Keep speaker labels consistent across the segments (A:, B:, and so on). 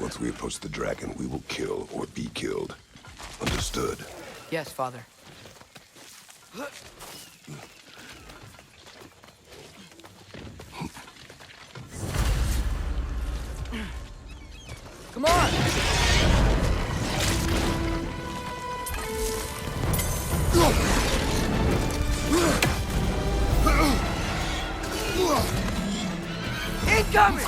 A: Once we approach the dragon, we will kill or be killed. Understood?
B: Yes, Father. Come on! Incoming!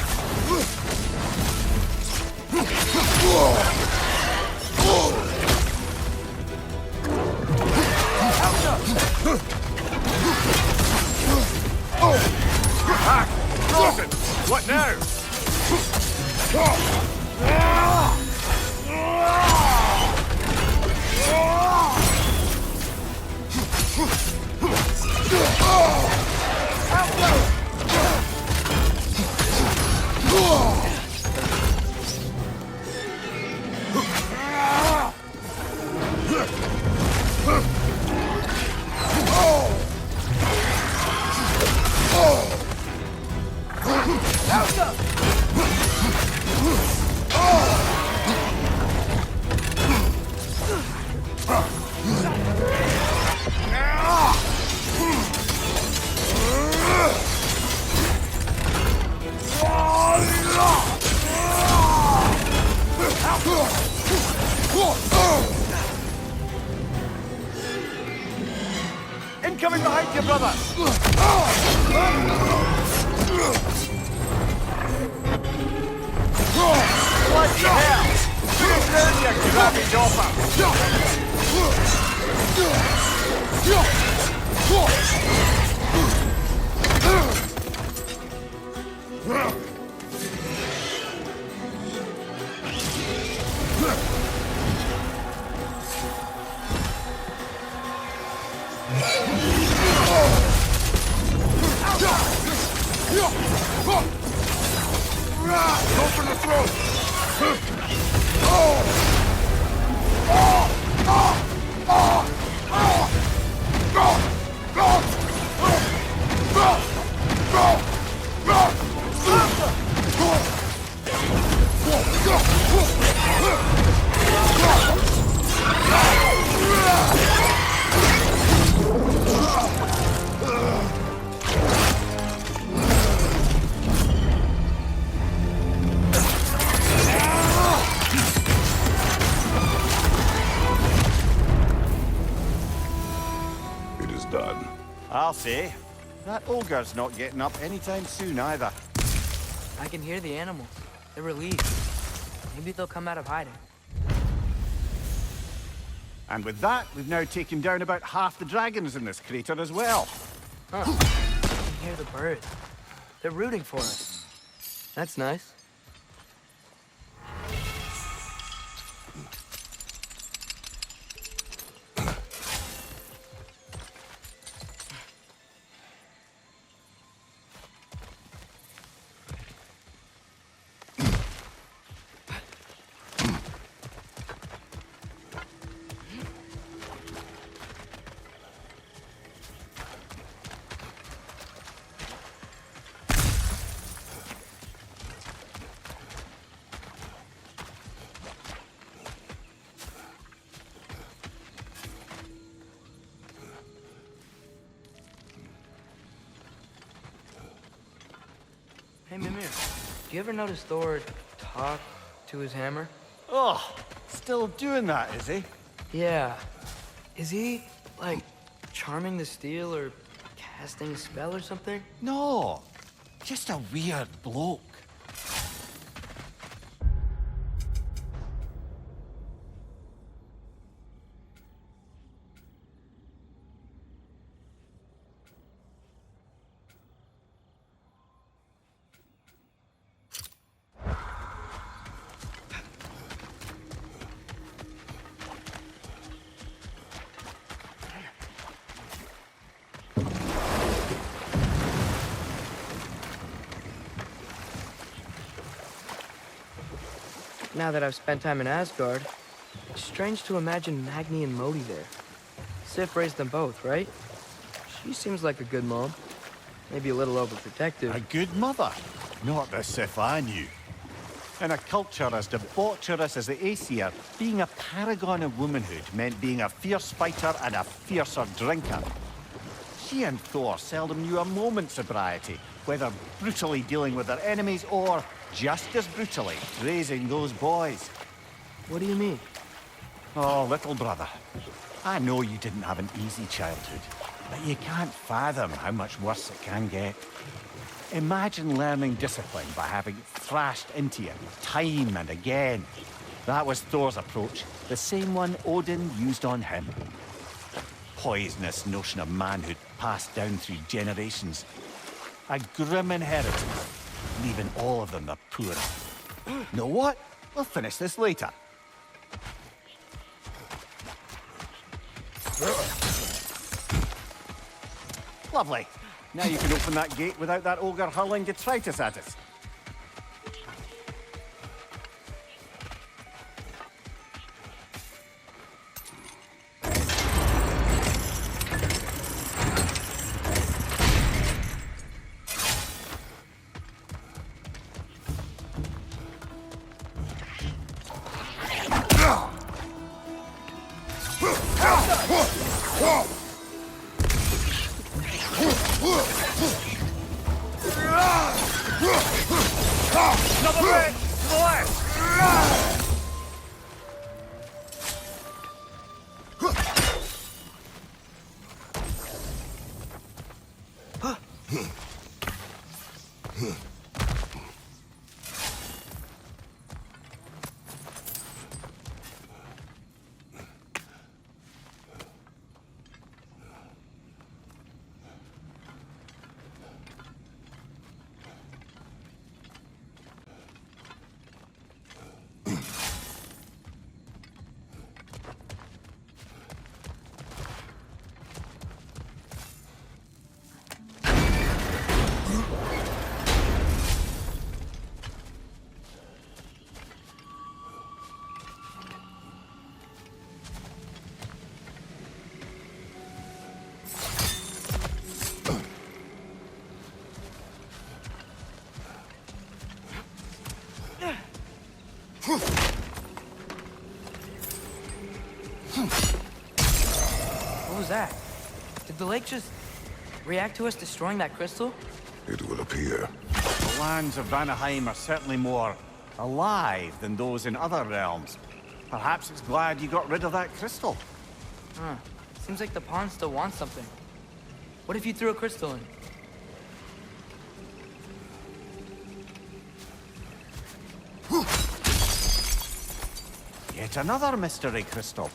C: Hack! Frozen! What now? Incoming behind you, brother! Bloody hell! Who's down, you grabby
A: Go for the throat! Done.
C: I'll say. That ogre's not getting up anytime soon either.
B: I can hear the animals. They're relieved. Maybe they'll come out of hiding.
C: And with that, we've now taken down about half the dragons in this crater as well.
B: Huh. I can hear the birds. They're rooting for us. That's nice. Hey, Mimir, do you ever notice Thor talk to his hammer?
C: Oh, still doing that, is he?
B: Yeah. Is he, like, charming the steel or casting a spell or something?
C: No, just a weird bloke.
B: Now that I've spent time in Asgard, it's strange to imagine Magni and Modi there. Sif raised them both, right? She seems like a good mom. Maybe a little overprotective.
C: A good mother. Not the Sif I knew. In a culture as debaucherous as the Aesir, being a paragon of womanhood meant being a fierce fighter and a fiercer drinker. She and Thor seldom knew a moment's sobriety, whether brutally dealing with their enemies or, just as brutally, raising those boys.
B: What do you mean?
C: Oh, little brother. I know you didn't have an easy childhood, but you can't fathom how much worse it can get. Imagine learning discipline by having it thrashed into you time and again. That was Thor's approach, the same one Odin used on him. Poisonous notion of manhood passed down through generations. A grim inheritance, leaving all of them the poorer. Know what? We'll finish this later. Lovely. Now you can open that gate without that ogre hurling detritus at us.
B: What was that? Did the lake just react to us destroying that crystal?
A: It will appear.
C: The lands of Vanaheim are certainly more alive than those in other realms. Perhaps it's glad you got rid of that crystal.
B: Huh. Seems like the pond still wants something. What if you threw a crystal in?
C: Yet another mystery crystal.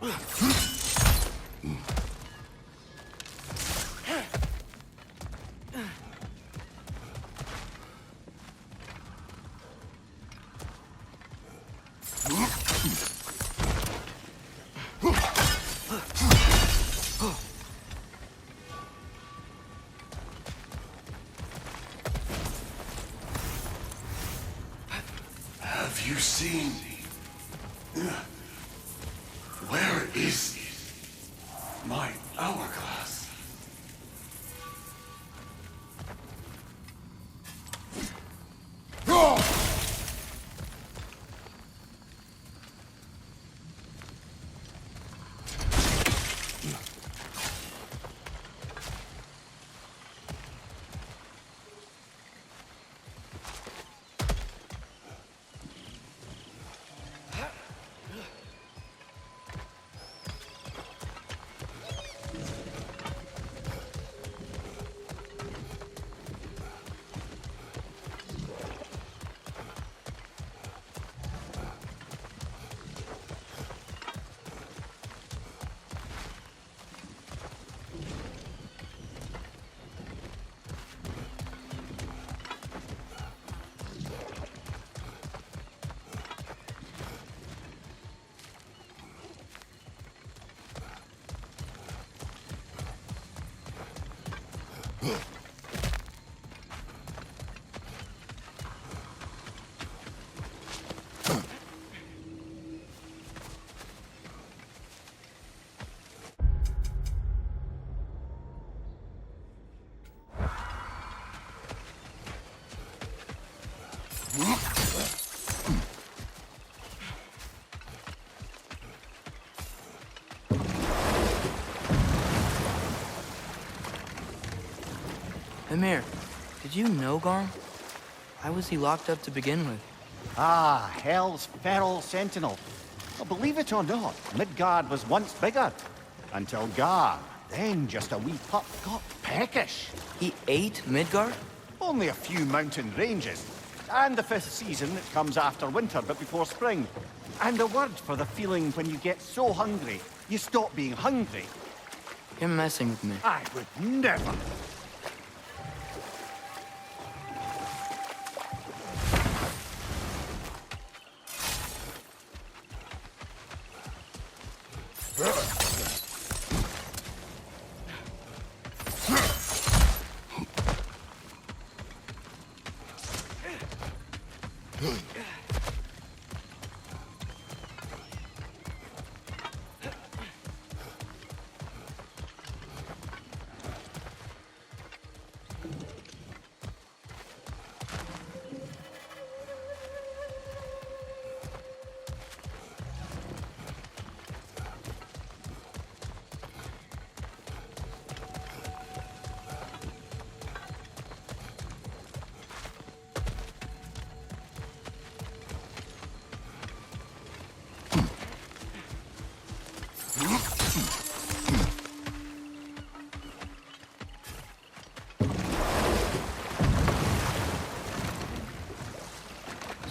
A: Have you seen? Where is my hourglass?
B: Mimir, did you know Garm? Why was he locked up to begin with?
C: Ah, Hell's feral sentinel. Well, believe it or not, Midgard was once bigger. Until Garm, then just a wee pup, got peckish.
B: He ate Midgard?
C: Only a few mountain ranges. And the 5th season that comes after winter but before spring. And a word for the feeling when you get so hungry, you stop being hungry.
B: You're messing with me.
C: I would never.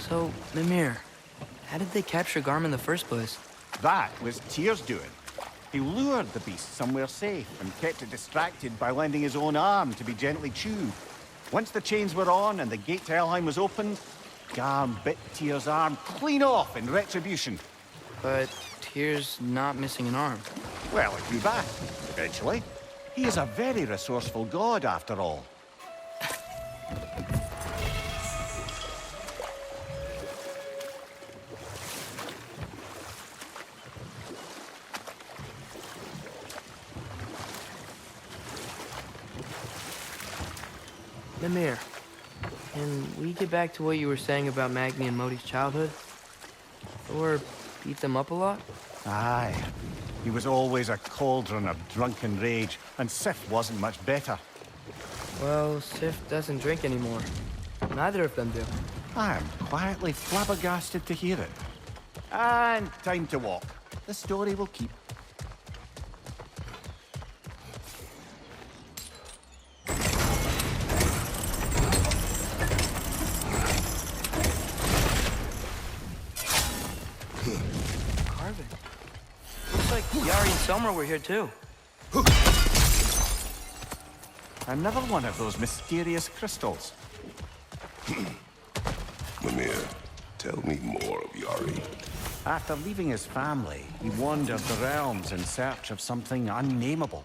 B: So, Mimir, how did they capture Garm in the first place?
C: That was Tyr's doing. He lured the beast somewhere safe and kept it distracted by lending his own arm to be gently chewed. Once the chains were on and the gate to Helheim was opened, Garm bit Tyr's arm clean off in retribution.
B: But Tyr's not missing an arm.
C: Well, it grew back, eventually. He is a very resourceful god, after all.
B: Mimir, can we get back to what you were saying about Magni and Modi's childhood? Thor beat them up a lot?
C: Aye. He was always a cauldron of drunken rage, and Sif wasn't much better.
B: Well, Sif doesn't drink anymore. Neither of them do.
C: I am quietly flabbergasted to hear it. And time to walk. The story will keep.
B: Carving. Looks like Yari and Selmer were here too.
C: Another one of those mysterious crystals.
A: Mimir, tell me more of Yari.
C: After leaving his family, he wandered the realms in search of something unnameable.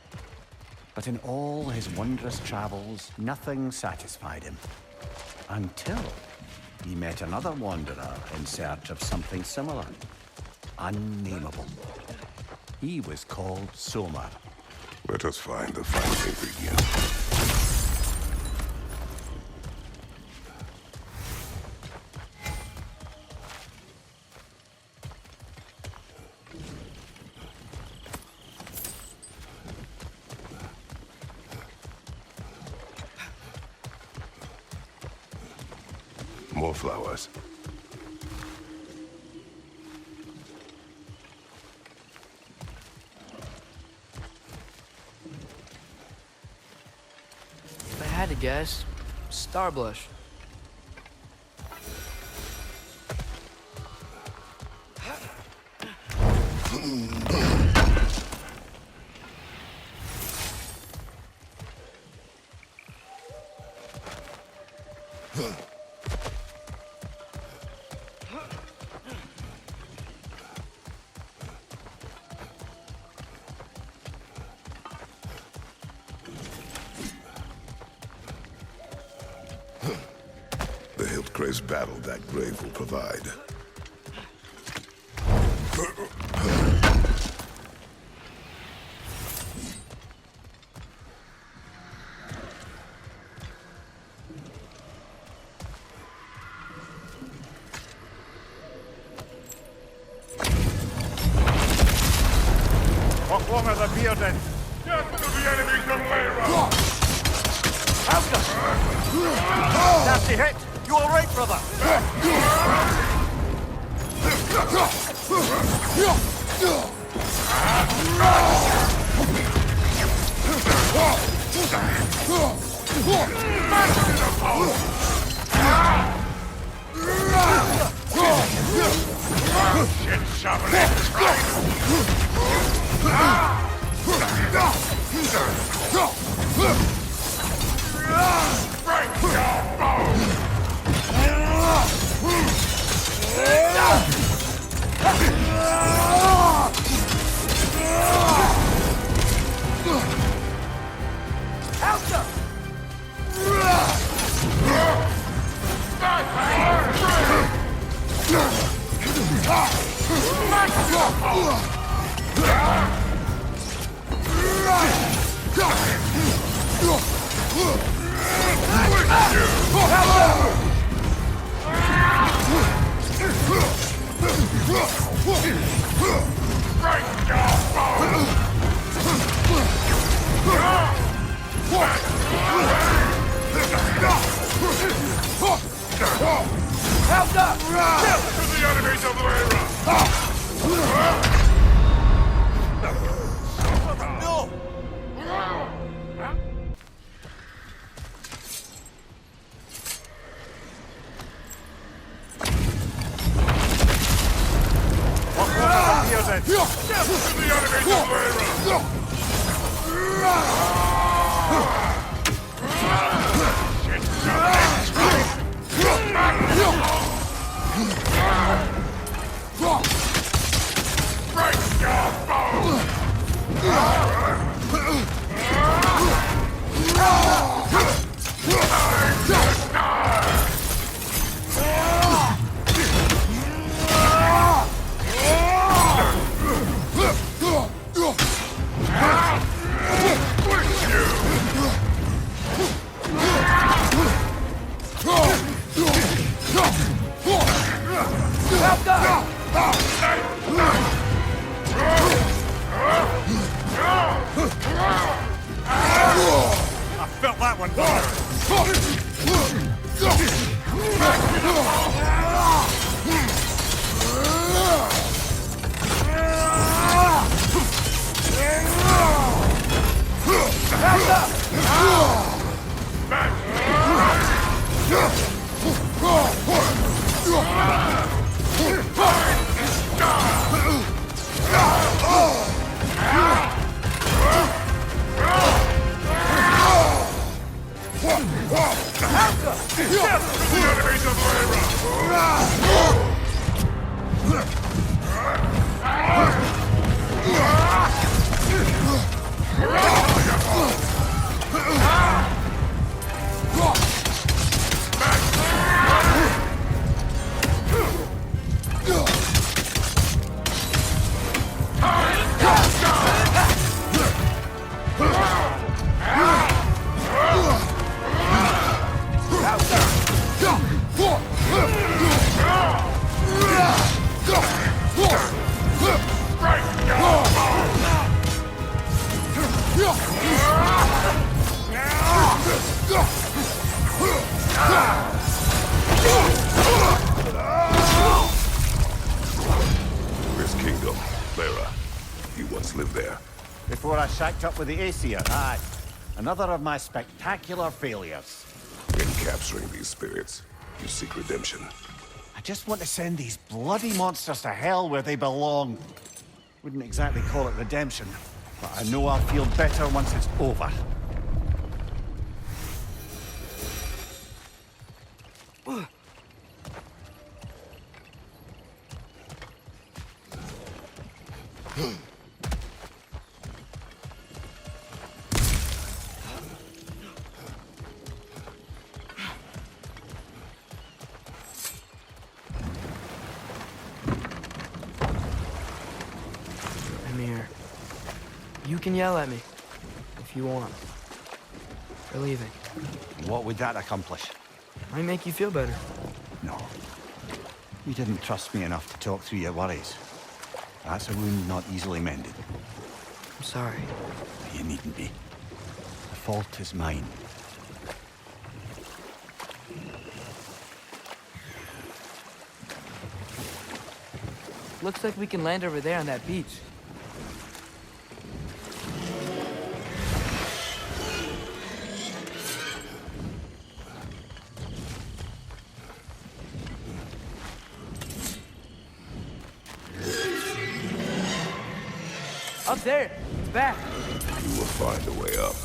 C: But in all his wondrous travels, nothing satisfied him. Until he met another wanderer in search of something similar. Unnameable. He was called Somer.
A: Let us find the final ingredient. More flowers.
B: If I had to guess, Starblush.
A: The hilt-crazed battle that grave will provide.
C: What one of the bearded?
A: Just to the enemies of Lyra!
C: Nasty hit! You all right, brother?
A: Shit shoveling! Break your bones!
B: Help up!
A: To the enemies of Lyra!
C: No! What one of the bearded?
A: To the enemies of Lyra! Break your bones!
C: I felt that one, brother.
A: once lived there.
C: Before I shacked up with the Aesir, aye. Another of my spectacular failures.
A: In capturing these spirits, you seek redemption.
C: I just want to send these bloody monsters to hell where they belong. Wouldn't exactly call it redemption, but I know I'll feel better once it's over.
B: I'm here. You can yell at me if you want. For leaving.
C: What would that accomplish?
B: Might make you feel better.
C: No. You didn't trust me enough to talk through your worries. That's a wound not easily mended.
B: I'm sorry.
C: You needn't be. The fault is mine.
B: Looks like we can land over there on that beach. Up there! It's back!
A: You will find a way up.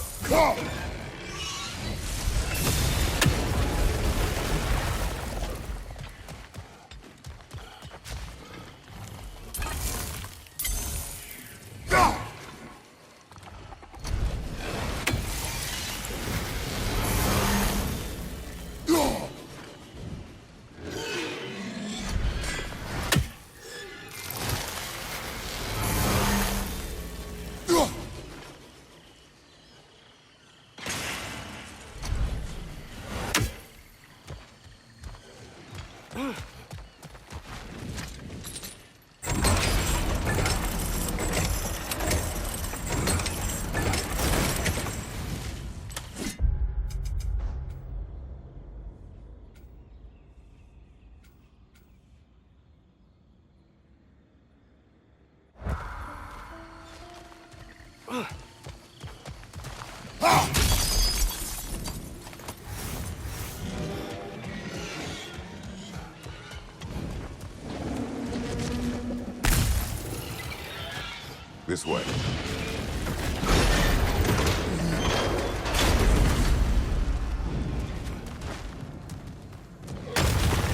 A: This way.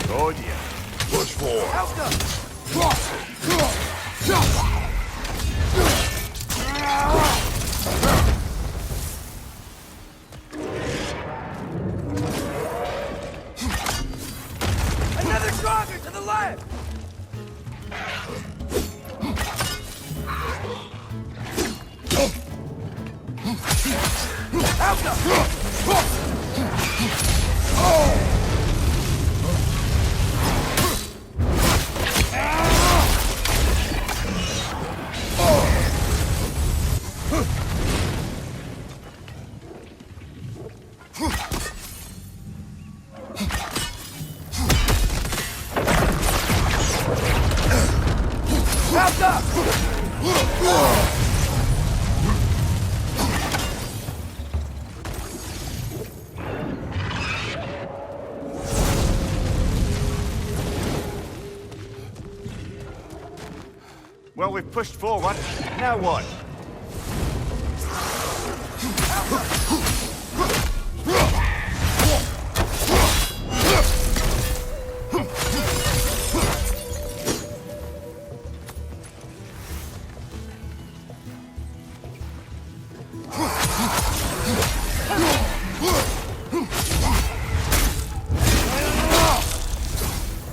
C: Oh dear.
A: Push forward.
B: Another driver to the left!
C: Well, we've pushed forward. Now what?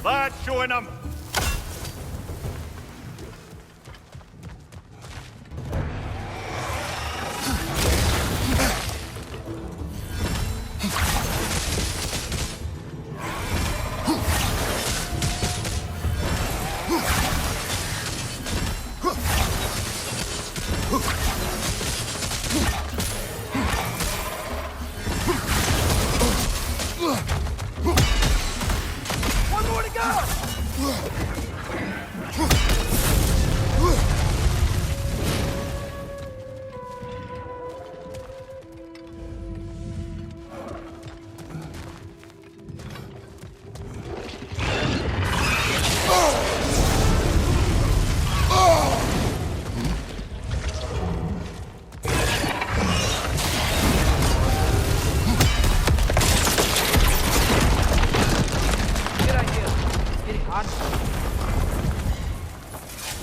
C: Lad, showing them.
B: One more to go!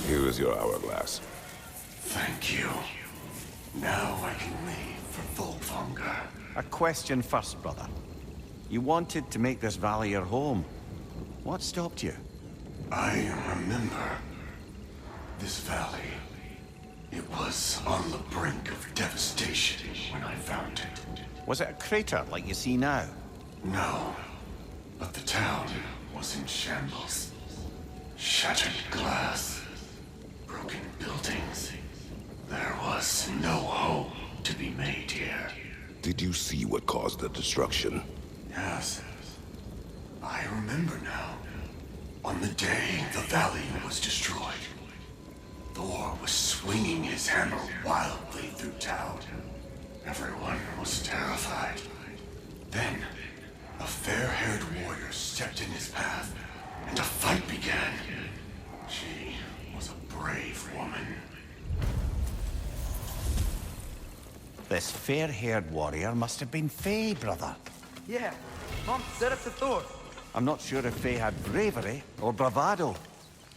A: Here is your hourglass.
D: Thank you. Now I can leave for Volkvanger.
C: A question first, brother. You wanted to make this valley your home. What stopped you?
D: I remember this valley. It was on the brink of devastation when I found it.
C: Was it a crater like you see now?
D: No, but the town was in shambles. Shattered glass, broken buildings. There was no home to be made here.
A: Did you see what caused the destruction?
D: Yes, I remember now. On the day the valley was destroyed, Thor was swinging his hammer wildly through town. Everyone was terrified. Then, a fair-haired warrior stepped in his path, and a fight began. She was a brave woman.
C: This fair-haired warrior must have been Faye, brother.
B: Yeah, Mom set up to Thor.
C: I'm not sure if Faye had bravery or bravado.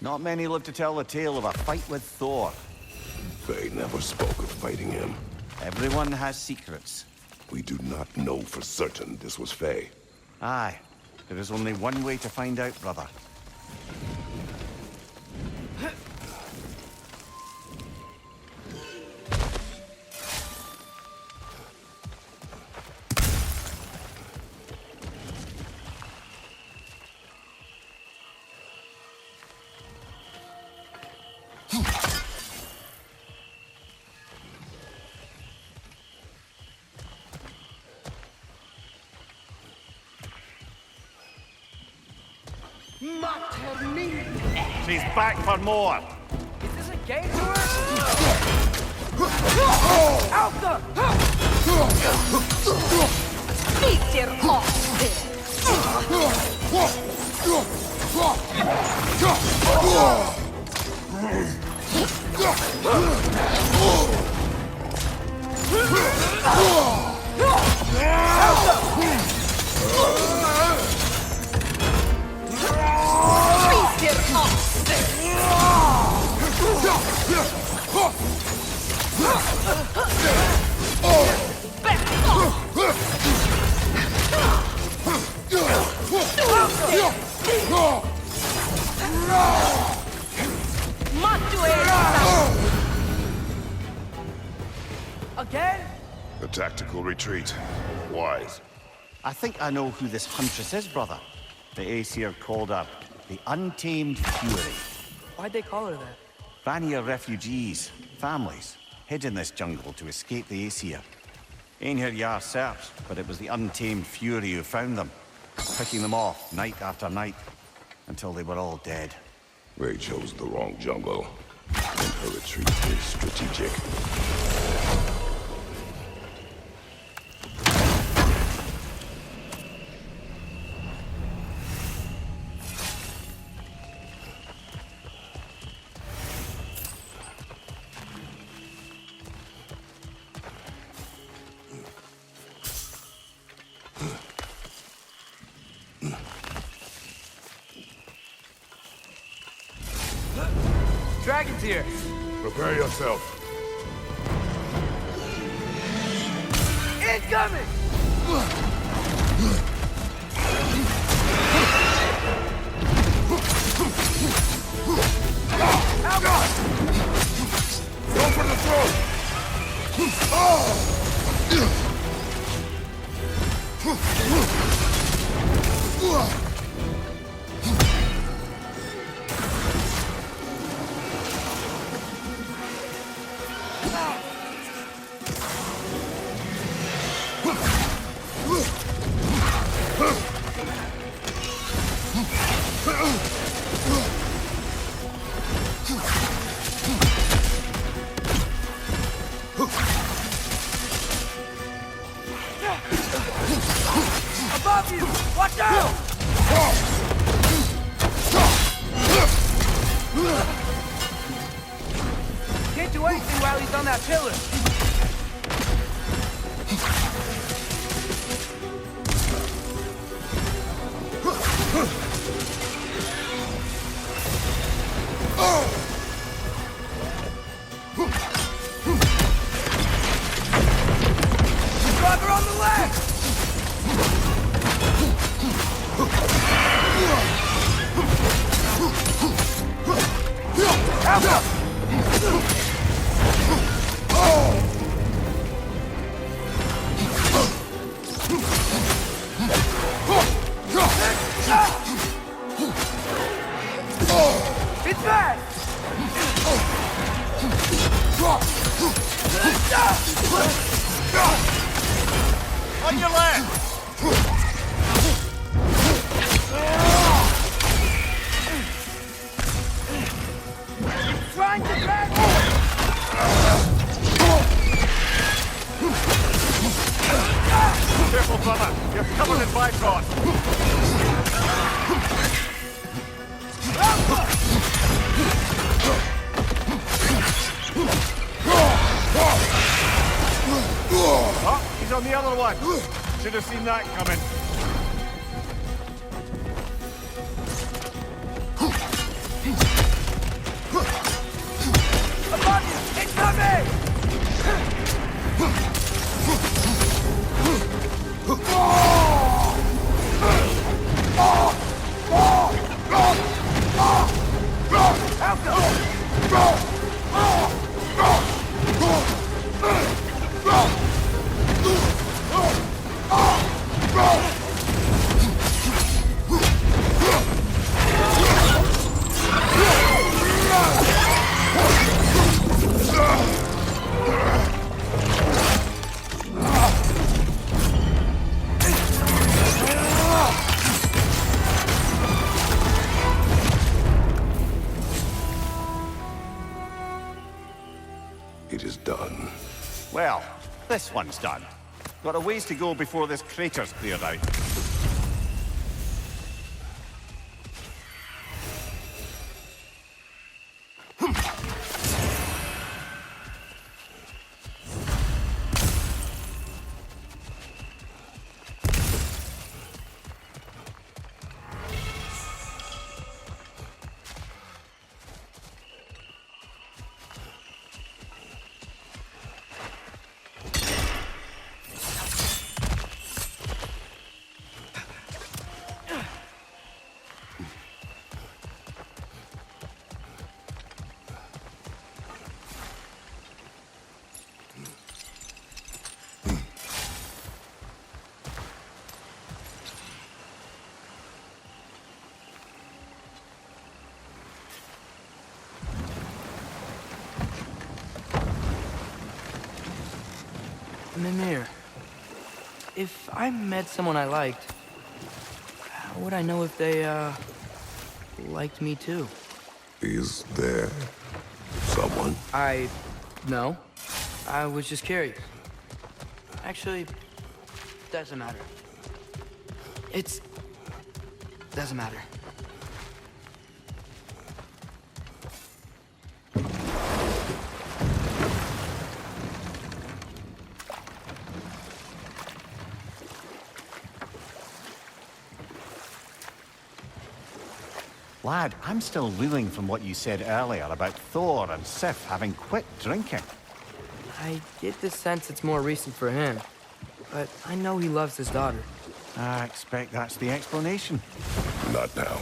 C: Not many live to tell the tale of a fight with Thor.
A: Faye never spoke of fighting him.
C: Everyone has secrets.
A: We do not know for certain this was Faye.
C: Aye. There is only one way to find out, brother. She's back for more.
B: Is this a game to her? Alka!
E: Peter
B: Again?
A: A tactical retreat. Wise.
C: I think I know who this huntress is, brother. The Aesir called her the Untamed Fury.
B: Why'd they call her that?
C: Vanir refugees, families, hid in this jungle to escape the Aesir. Einhir Yar searched, but it was the Untamed Fury who found them, picking them off night after night, until they were all dead.
A: They chose the wrong jungle. And her retreat is strategic.
B: Dragon's here.
A: Prepare yourself.
B: Incoming!
A: Go for the throat!
B: Above you! Watch out! Can't do anything while he's on that pillar. Brother on the left! It's back!
C: On your left!
B: Trying to back!
C: Careful, brother. You're covered in Bifrost. Oh, he's on the other one. Should have seen that coming.
B: Above you! Incoming!
A: It is done.
C: Well, this one's done. Got a ways to go before this crater's cleared out.
B: Mimir, if I met someone I liked, how would I know if they, liked me too?
A: Is there someone?
B: No. I was just curious. Actually, doesn't matter. Doesn't matter.
C: Lad, I'm still reeling from what you said earlier about Thor and Sif having quit drinking.
B: I get the sense it's more recent for him, but I know he loves his daughter.
C: I expect that's the explanation.
A: Not now.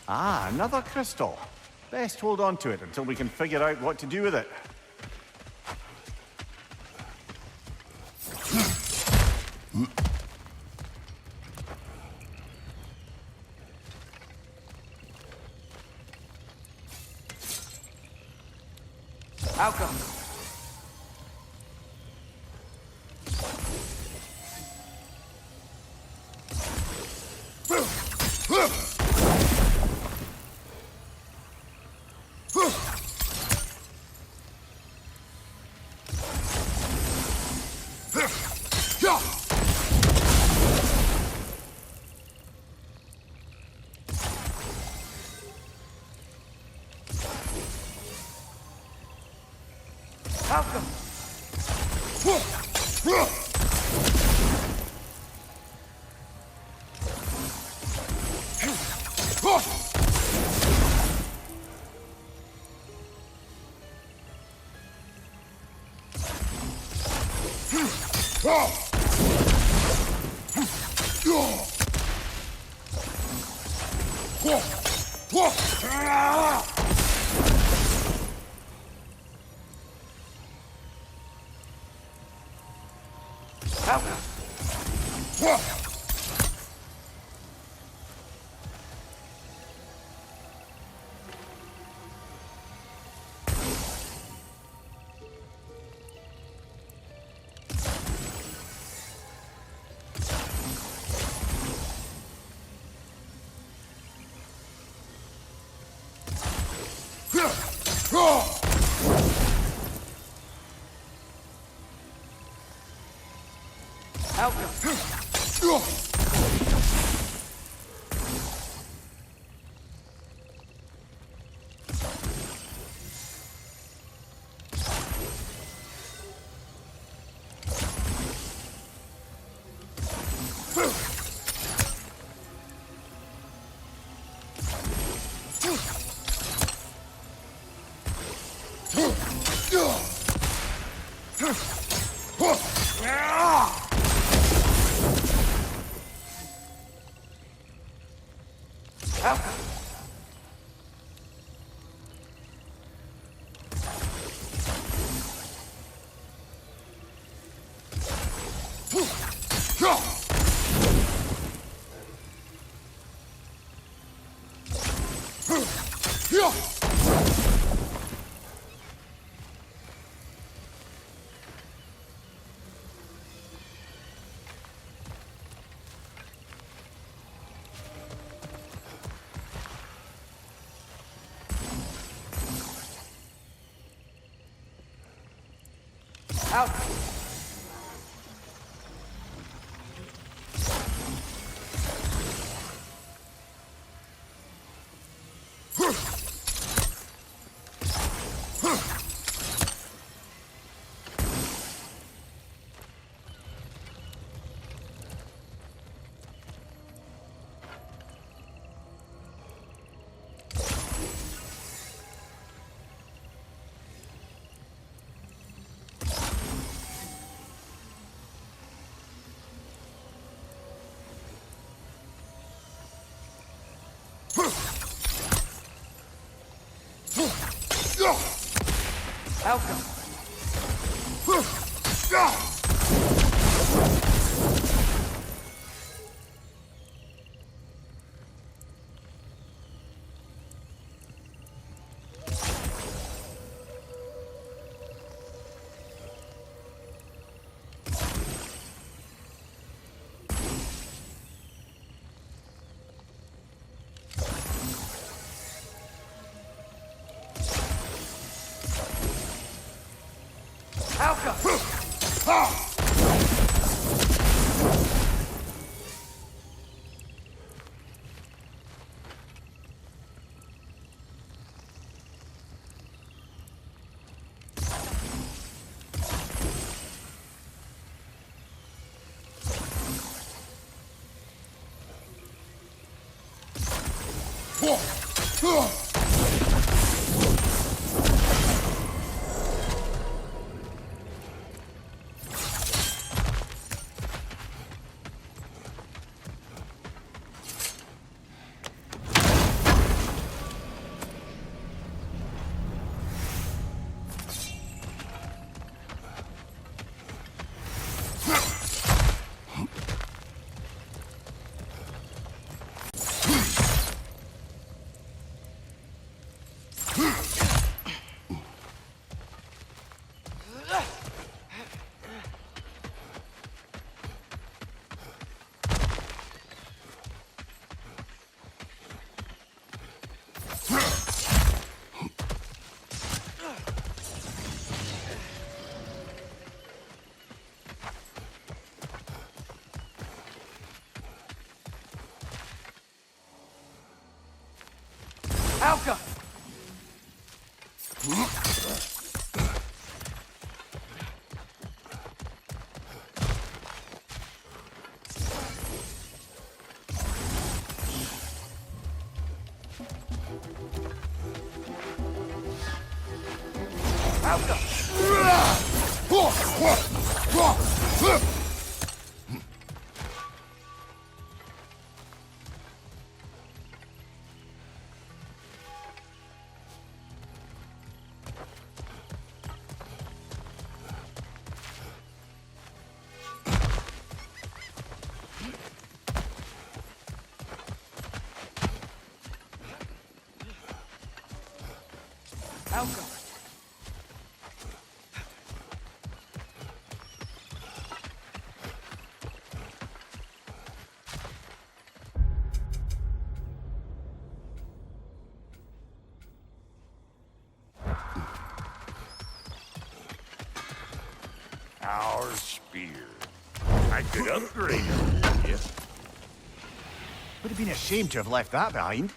C: Ah, another crystal. Best hold on to it until we can figure out what to do with it.
B: Outcome. Outcome. Out. Outcome. Alka! Alka!
C: Our spear. I could upgrade it. Yes. Would have been a shame to have left that behind.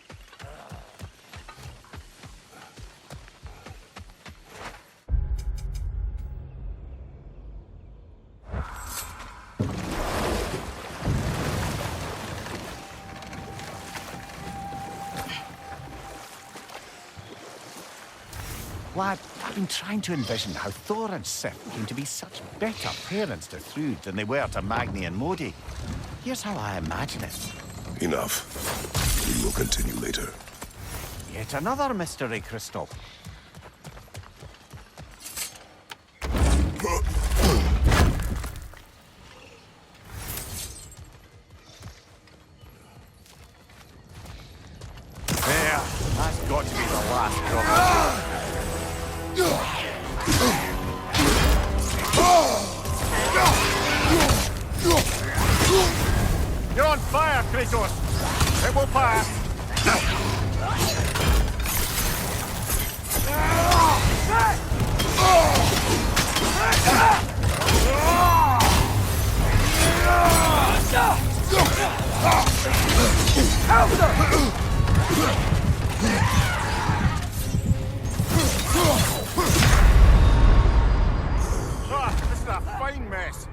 C: Lad, I've been trying to envision how Thor and Sif came to be such better parents to Thrud than they were to Magni and Modi. Here's how I imagine it.
A: Enough. We will continue later.
C: Yet another mystery crystal. There, that's got to be the last drop. You're on fire, Kratos! It will pass! This is a fine mess.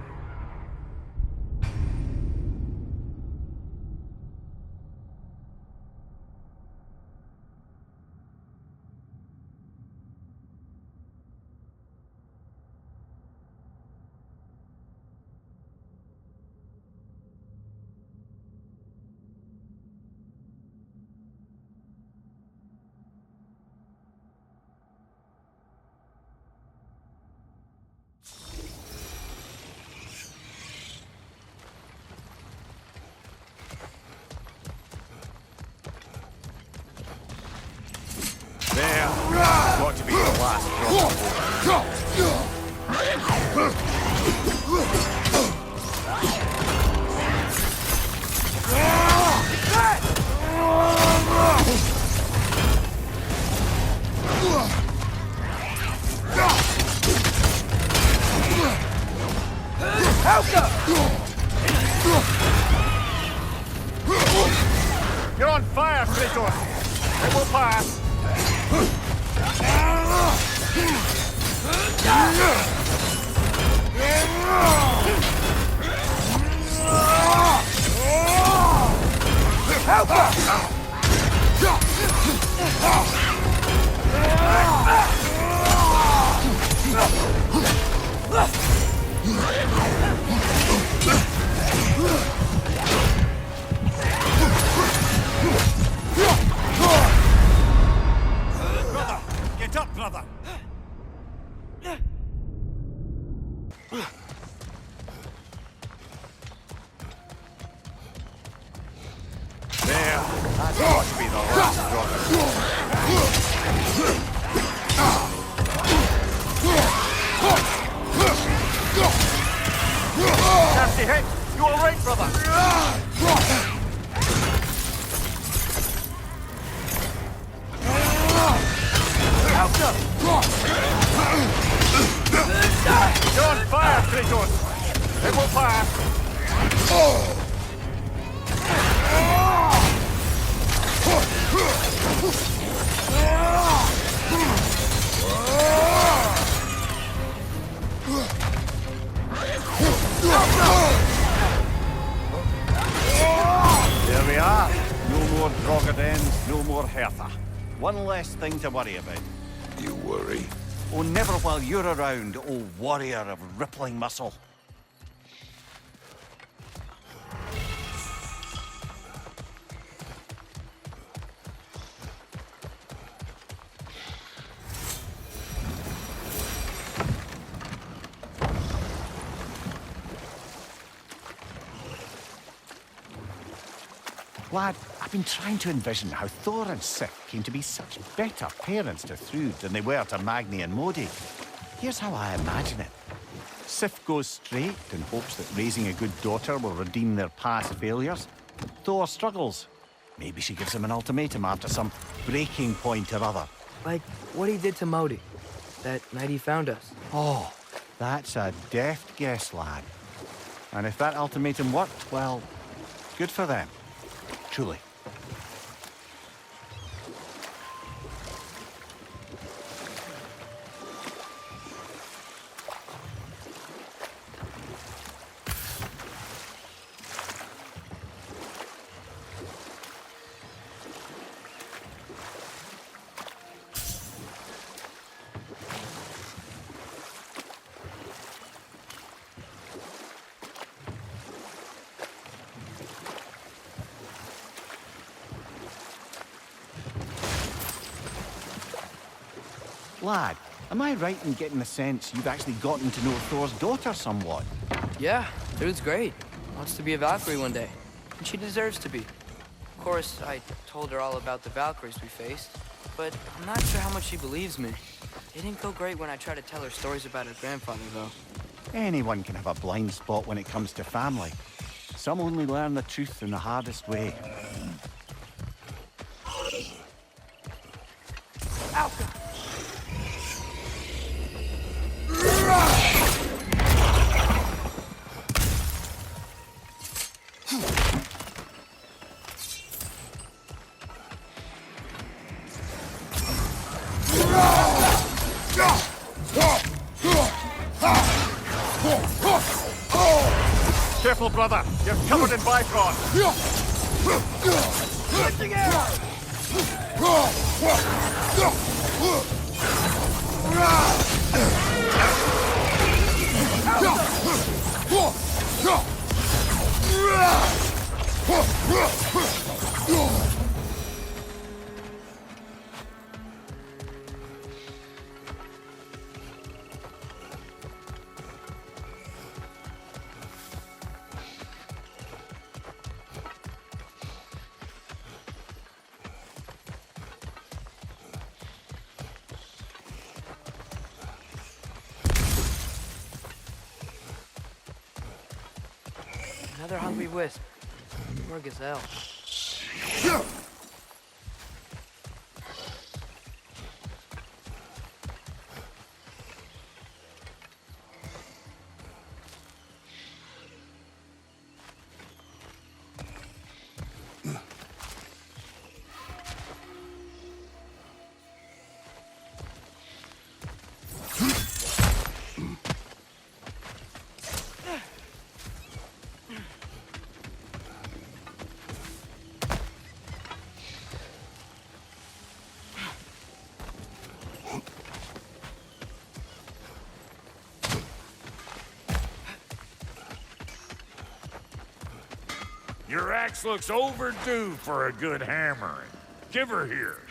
C: There. Got to be the last drop. You're on fire, Kratos! It will pass! Brother, get up, brother! There, that's got to be the last drop. Nasty hit! You all right, brother? You're on fire, Kratos! It will pass! more Drogadens, no more Hertha. One less thing to worry about.
A: You worry?
C: Oh, never while you're around, oh warrior of rippling muscle. Lad, I've been trying to envision how Thor and Sif came to be such better parents to Thrud than they were to Magni and Modi. Here's how I imagine it. Sif goes straight in hopes that raising a good daughter will redeem their past failures. Thor struggles. Maybe she gives him an ultimatum after some breaking point or other.
B: Like what he did to Modi, that night he found us.
C: Oh, that's a deft guess, lad. And if that ultimatum worked, well, good for them. Truly. Lad, am I right in getting the sense you've actually gotten to know Thor's daughter somewhat?
B: Yeah, Thrud's great. Wants to be a Valkyrie one day. And she deserves to be. Of course, I told her all about the Valkyries we faced, but I'm not sure how much she believes me. It didn't go great when I tried to tell her stories about her grandfather, though.
C: Anyone can have a blind spot when it comes to family. Some only learn the truth in the hardest way. Careful, brother. You're covered in Bifrost. Lifting air!
B: Another hungry wisp. More gazelle.
F: Your axe looks overdue for a good hammering. Give her here.